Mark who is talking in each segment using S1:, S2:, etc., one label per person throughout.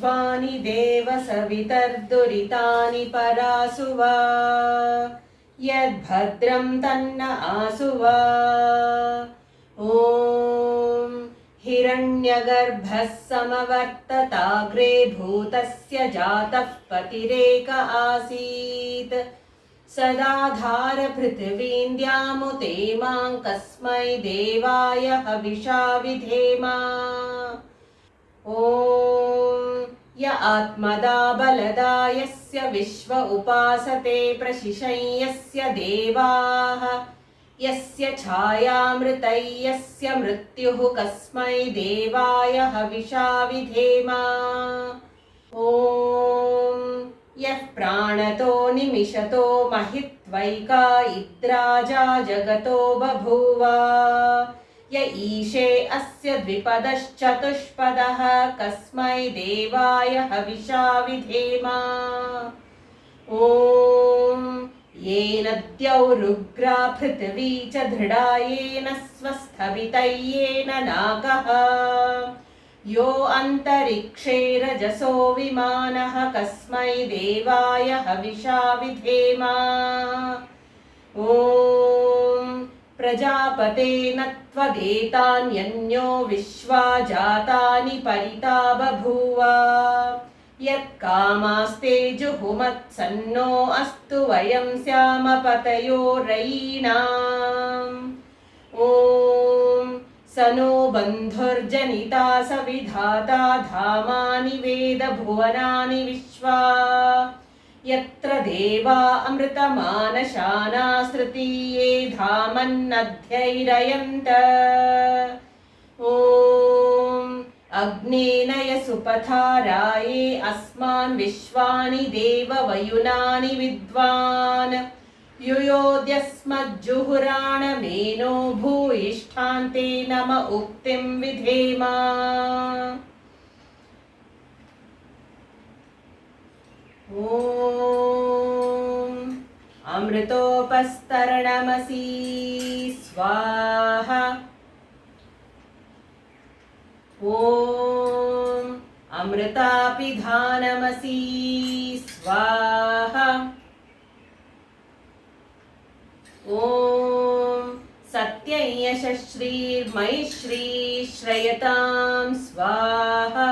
S1: विश्वानि देव सवितर्दुरितानि परासु वा यद्भद्रं तन्न आसु वा। ॐ हिरण्यगर्भः समवर्तताग्रे भूतस्य जातः पतिरेक आसीत् सदाधार पृथिवीं द्यामुते मां कस्मै देवाय हविषा विधेम। ॐ य आत्मदा बलदा यस्य विश्व उपासते प्रशिशं यस्य देवाः यस्य छायामृतै यस्य मृत्युः कस्मै देवाय हविषा विधेम। ॐ यः प्राणतो निमिषतो महित्वैका इद्राजा जगतो बभूव य ईशे अस्य द्विपदश्चतुष्पदः कस्मै देवाय हविषा विधेम। ॐ येन द्यौरुग्रा पृथिवी च दृढा येन स्वस्थभितै येन नागः यो अन्तरिक्षे रजसो विमानः कस्मै देवाय हविषा विधेम। ॐ प्रजापते न त्वदेतान्यन्यो विश्वा जातानि परिता बभूव यत्कामास्ते जुहुमत्सन्नो अस्तु वयं स्याम पतयो रयीणाम्। ॐ स नो बन्धुर्जनिता स विधाता धामानि वेद भुवनानि विश्वा यत्र देवा अमृतमानशाना सृतीये धामन्नध्यैरयन्त। ॐ अग्नेनय सुपथाराये अस्मान् विश्वानि देव वयुनानि विद्वान् युयोद्यस्मज्जुहुराणमेनो भूयिष्ठान्ते नम उक्तिं विधेम। ॐ अमृतोपस्तरणमसि स्वाहा। ॐ अमृतापिधानमसि स्वाहा। ॐ सत्यं यशश्रीर्मैश्री श्रयतां स्वाहा।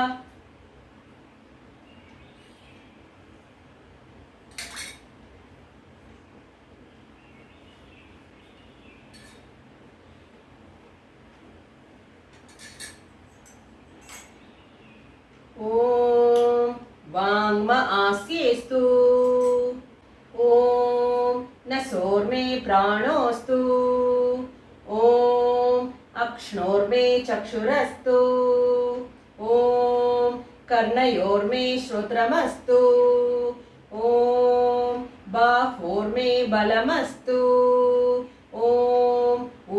S1: ॐ वाङ्म आस्येस्तु। ॐ न सोर्मे प्राणोऽस्तु। ॐ अक्ष्णोर्मे चक्षुरस्तु। ॐ कर्णयोर्मे श्रोत्रमस्तु। ॐ बाहोर्मे बलमस्तु। ॐ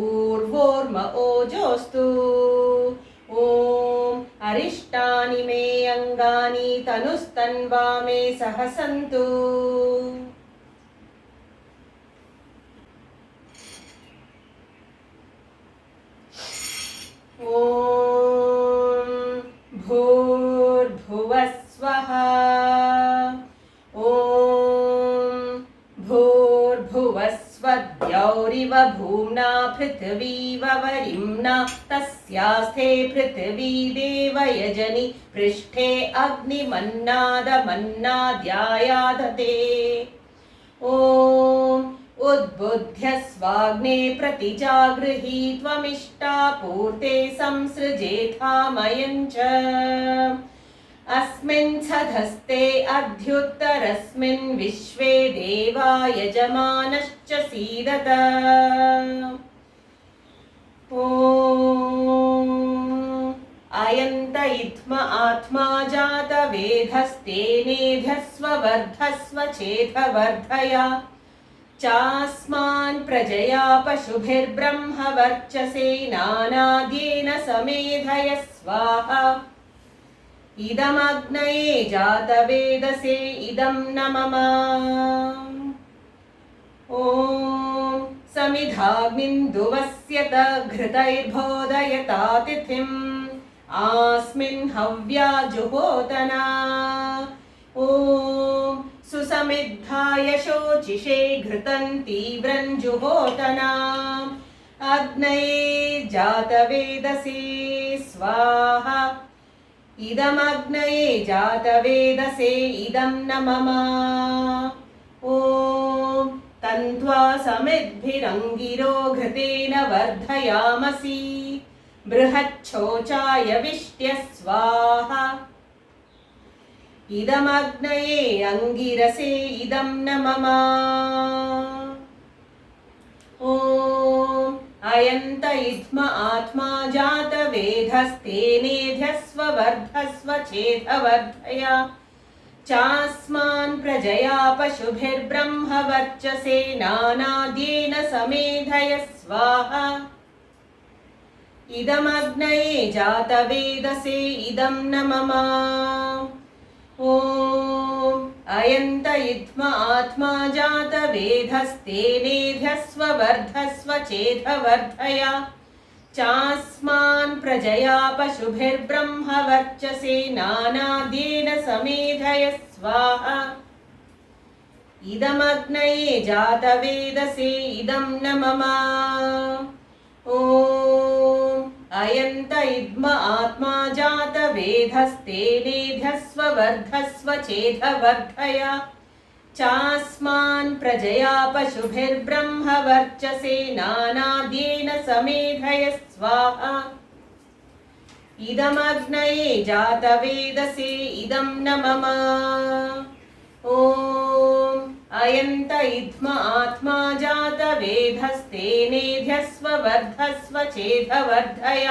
S1: ऊर्वोर्म ओजोस्तु। ॐ अरिष्टानि मे अङ्गानि तनुस्तन्वा मे सह सन्तु। ॐ भूर्भुवः स्वः। ॐ भूर्भुवः स्वद्यौरिव भूम्ना पृथिवीव वरिम्ना तस्यास्थे पृथिवी देवयजनि पृष्ठे अग्निमन्नादमन्नाद्यायाधते। ॐ उद्बुद्ध्य स्वाग्ने प्रतिजागृही त्वमिष्टा पूर्ते संसृजेथामयं च अस्मिन् सधस्ते अध्युत्तरस्मिन् विश्वे देवा यजमानश्च सीदत। ॐ अयन्त इत्म आत्मा जातवेधस्तेनेध्यस्व वर्धस्व चेथवर्धया चास्मान् प्रजया पशुभिर्ब्रह्म वर्चसेनानाद्येन समेधय स्वाहा। इदमग्नये जातवेदसे इदं न मम। ॐ समिधाग्निन्दुवस्यत घृतैर्बोधयता तिथिम् आस्मिन् हव्या जुहोतना ॐ सुसमिद्धाय शोचिषे घृतं तीव्रं जुहोतना अग्नये जातवेदसे स्वाहा इदमग्नये जातवेदसे इदं न मम ॐ तन्त्वा समिद्भिरङ्गिरो घृतेन वर्धयामसि बृहच्छोचाय विष्ट्य स्वाहा इदमग्नये अङ्गिरसे इदं न मम ॐ अयन्त इद्म आत्मा जातवेधस्तेनेध्यस्व वर्धस्व चेदवर्धय चास्मान् प्रजया पशुभिर्ब्रह्मवर्चसे नानाद्येन समेधय स्वाहा इदमग्नये जातवेदसे इदं न मम ॐ अयन्त इद्म आत्मा जातवेधस्तेनेध्यस्व वर्धस्व चेदवर्धय चास्मान् प्रजया पशुभिर्ब्रह्मवर्चसे नानाद्येन समेधय स्वाहा इदमग्नये जातवेदसे इदं न मम ॐ अयन्त इद्म आत्मा जातवेधस्तेनेध्यस्व वर्धस्व चेदवर्धय चास्मान् प्रजया पशुभिर्ब्रह्मवर्चसे नानाद्येन समेधय स्वाहा इदमग्नये जातवेदसे इदं न मम ॐ अयन्त इद्म आत्मा जातवेधस्तेनेध्यस्व वर्धस्व चेदवर्धय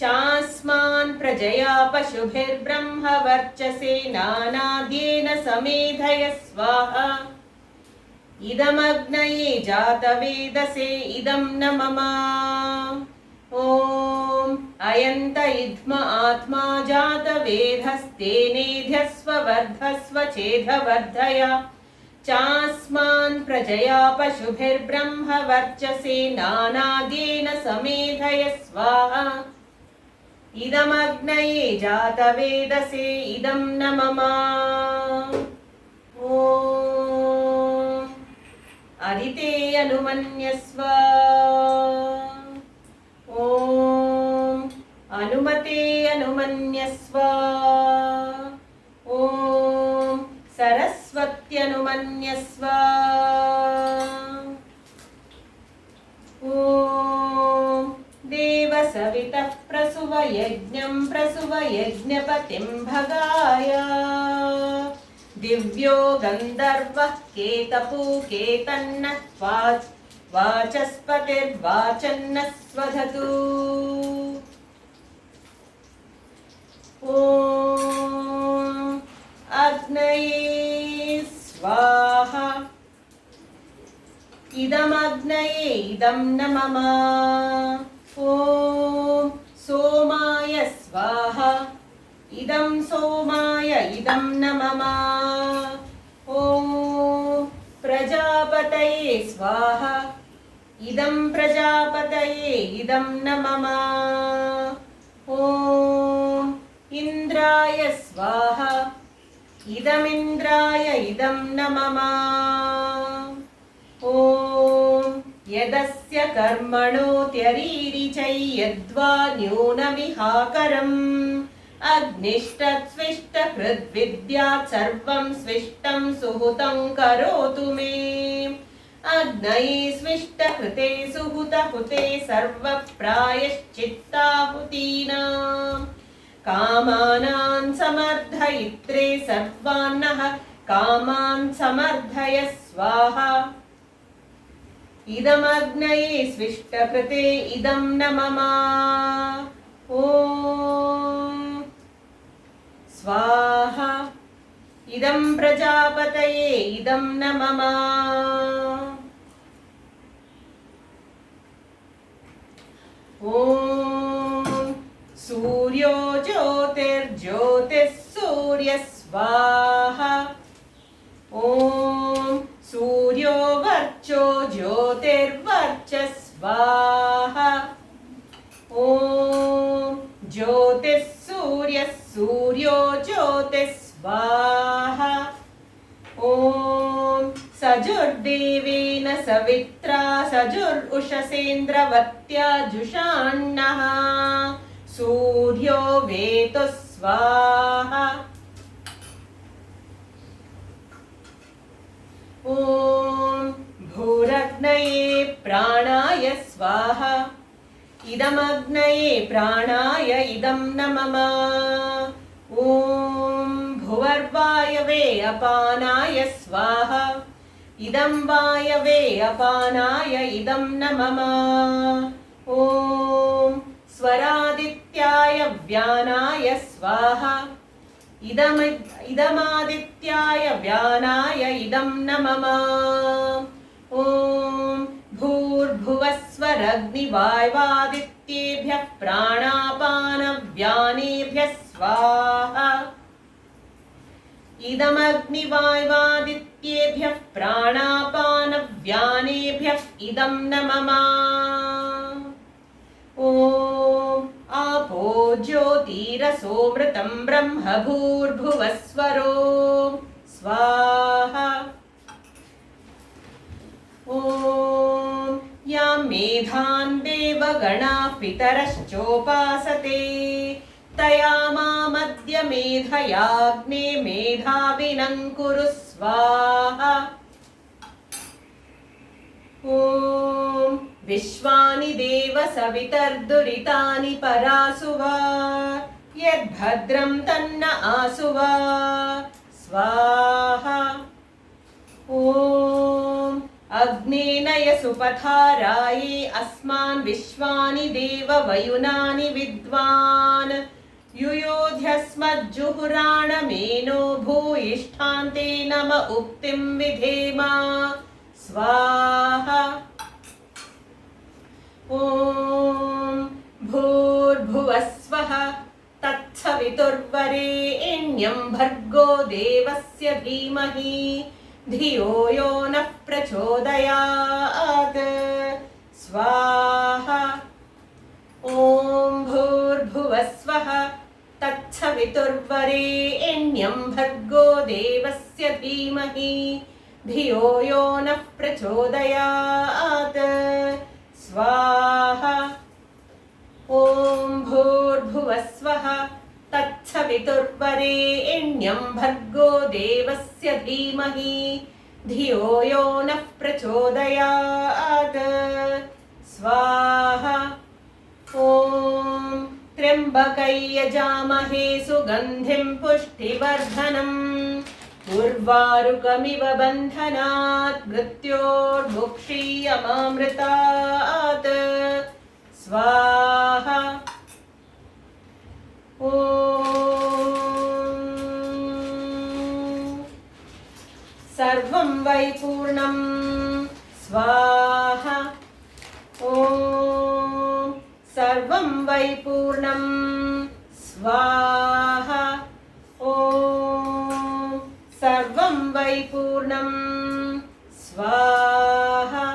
S1: चास्मान् प्रजया पशुभिर्ब्रह्मवर्चसे नानाद्येन समेधय स्वाहा इदमग्नये जातवेदसे इदं न मम ॐ अयन्त इद्म आत्मा जातवेधस्तेनेध्यस्व वर्धस्व चेदवर्धय चास्मान् प्रजया पशुभिर्ब्रह्मवर्चसे नानाद्येन समेधय स्वाहा इदमग्नये जातवेदसे इदं न मम ॐ अदिते अनुमन्यस्व ॐ अनुमते अनुमन्यस्व ॐ सरस्वत्यनुमन्यस्व ॐ देवसवितः प्रसुव यज्ञं प्रसुव यज्ञपतिं भगाय दिव्यो गन्धर्वः केतपूकेतन्नः वाचस्पतिर्वाचन्नः स्वधतु ॐ अग्नये स्वाहा इदमग्नये इदं न मम ॐ सोमाय स्वाहा इदं सोमाय इदं न मम ॐ प्रजापतये स्वाहा इदं प्रजापतये इदं न मम ॐ इन्द्राय स्वाहा इदमिन्द्राय इदं न मम ॐ यदस्य कर्मणोऽत्यरीरिचै यद्वा न्यूनमिहाकरम् अग्निष्टस्विष्टहृद्विद्यात् सर्वं स्विष्टं सुहुतं करोतु मे अग्नये स्विष्टहृते सुहुतहुते सर्वप्रायश्चित्ताहुतीनां कामानां समर्थयित्रे सर्वान्नः कामान् समर्थय स्वाहा इदमग्नये स्विष्टकृते इदं न मम ॐ स्वाहा इदं प्रजापतये इदं न मम ॐ सूर्यो ज्योतिर्ज्योतिः सूर्यः स्वाहा ॐ सूर्यो वर्चो ज्योतिर्वर्चः स्वाहा ॐ ज्योतिर् सवित्रा सजुर्उषसेन्द्रवत्या जुषाण्णः सूर्यो वेतु स्वाहा ॐ भूरग्नये प्राणाय स्वाहा इदमग्नये प्राणाय इदं न मम ॐ भुवर्वायवे अपानाय स्वाहा इदं वायवे अपानाय इदं न मम ॐ स्वरादित्याय व्यानाय स्वाहा इदमादित्याय व्यानाय इदं न मम ॐ भूर्भुवस्वरग्निवायवादित्येभ्यः प्राणापानव्यानेभ्यः स्वाहा इदमग्निवायवादित्येभ्यः प्राणापानव्यानेभ्यः इदं न मम ॐ आपो ज्योतिरसोमृतं ब्रह्म भूर्भुवस्वरो स्वाहा ॐ यां मेधान् देवगणाः पितरश्चोपासते तया मामद्य मेधयाग्ने मेधाविनं कुरु स्वाहा ॐ विश्वानि देव सवितर्दुरितानि परासुवा यद्भद्रं तन्न आसुवा स्वाहा ॐ अग्नेनय सुपथाराये अस्मान् विश्वानि देव वयुनानि विद्वान् युयोध्यस्मज्जुहुराणमेनो भूयिष्ठान्ते नम उक्तिं विधेम स्वाहा ॐ भूर्भुवस्वः तत्सवितुर्वरेण्यं भर्गो देवस्य धीमहि धियो यो नः प्रचोदयात् स्वाहा ॐ भूर्भुवस्वः तत्सवितुर्वरेण्यं भर्गो देवस्य धीमहि धियो यो नः प्रचोदयात् स्वाहा ॐ भूर्भुवस्वः तत्सवितुर्वरेण्यं भर्गो देवस्य धीमहि धियो यो नः प्रचोदयात् स्वाहा ॐ त्र्यम्बकै यजामहे सुगन्धिं पुष्टिवर्धनम् उर्वारुकमिव बन्धनात् मृत्योर्मुक्षीयमामृतात् स्वाहा ॐ सर्वं वै पूर्णं स्वाहा ॐ सर्वं वै पूर्णं स्वाहा ॐ सर्वं वै पूर्णं स्वाहा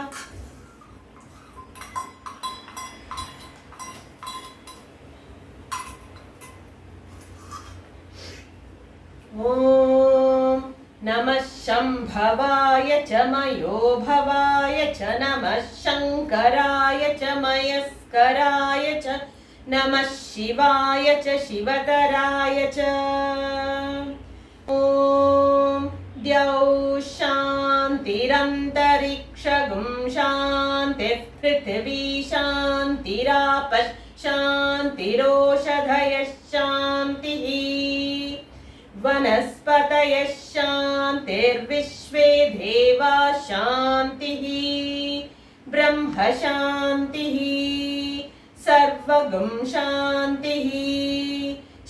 S1: ॐ नमः शम्भवाय च मयोभवाय च नमः शङ्कराय च मयस्कराय च नमः शिवाय च शिवतराय च ॐ द्यौः शान्तिरन्तरिक्षगुं शान्तिः पृथिवी शान्तिरापः शान्तिरोषधयः शान्तिः वनस्पतयः शान्तिर्विश्वे देवा शान्तिः ब्रह्म शान्तिः सर्वगुं शान्तिः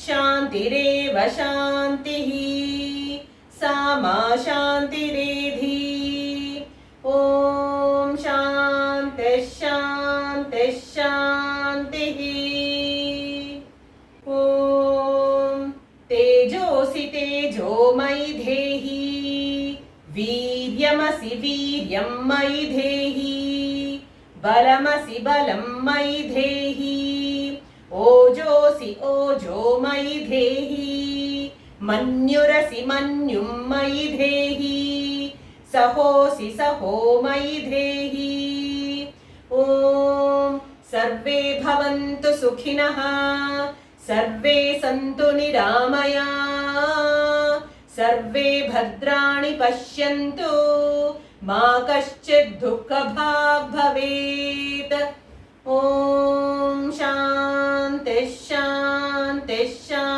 S1: शान्तिरेव शान्तिः सा मा शान्तिरेधि ॐ शान्तिः शान्तिः शान्तिः ॐ तेजोऽसि तेजोमयि धेहि वीर्यमसि वीर्यं मयि धेहि बलमसि बलं मयि धेहि ओजोऽसि ओजो मयि धेहि मन्युरसि मन्युं मयि धेहि सहोऽसि सहो मयि धेहि। ॐ सर्वे भवन्तु सुखिनः, सर्वे सन्तु निरामयाः, सर्वे भद्राणि पश्यन्तु, मा कश्चित् दुःखभाग् भवेत्। ॐ शान्तिः शान्तिः शान्तिः।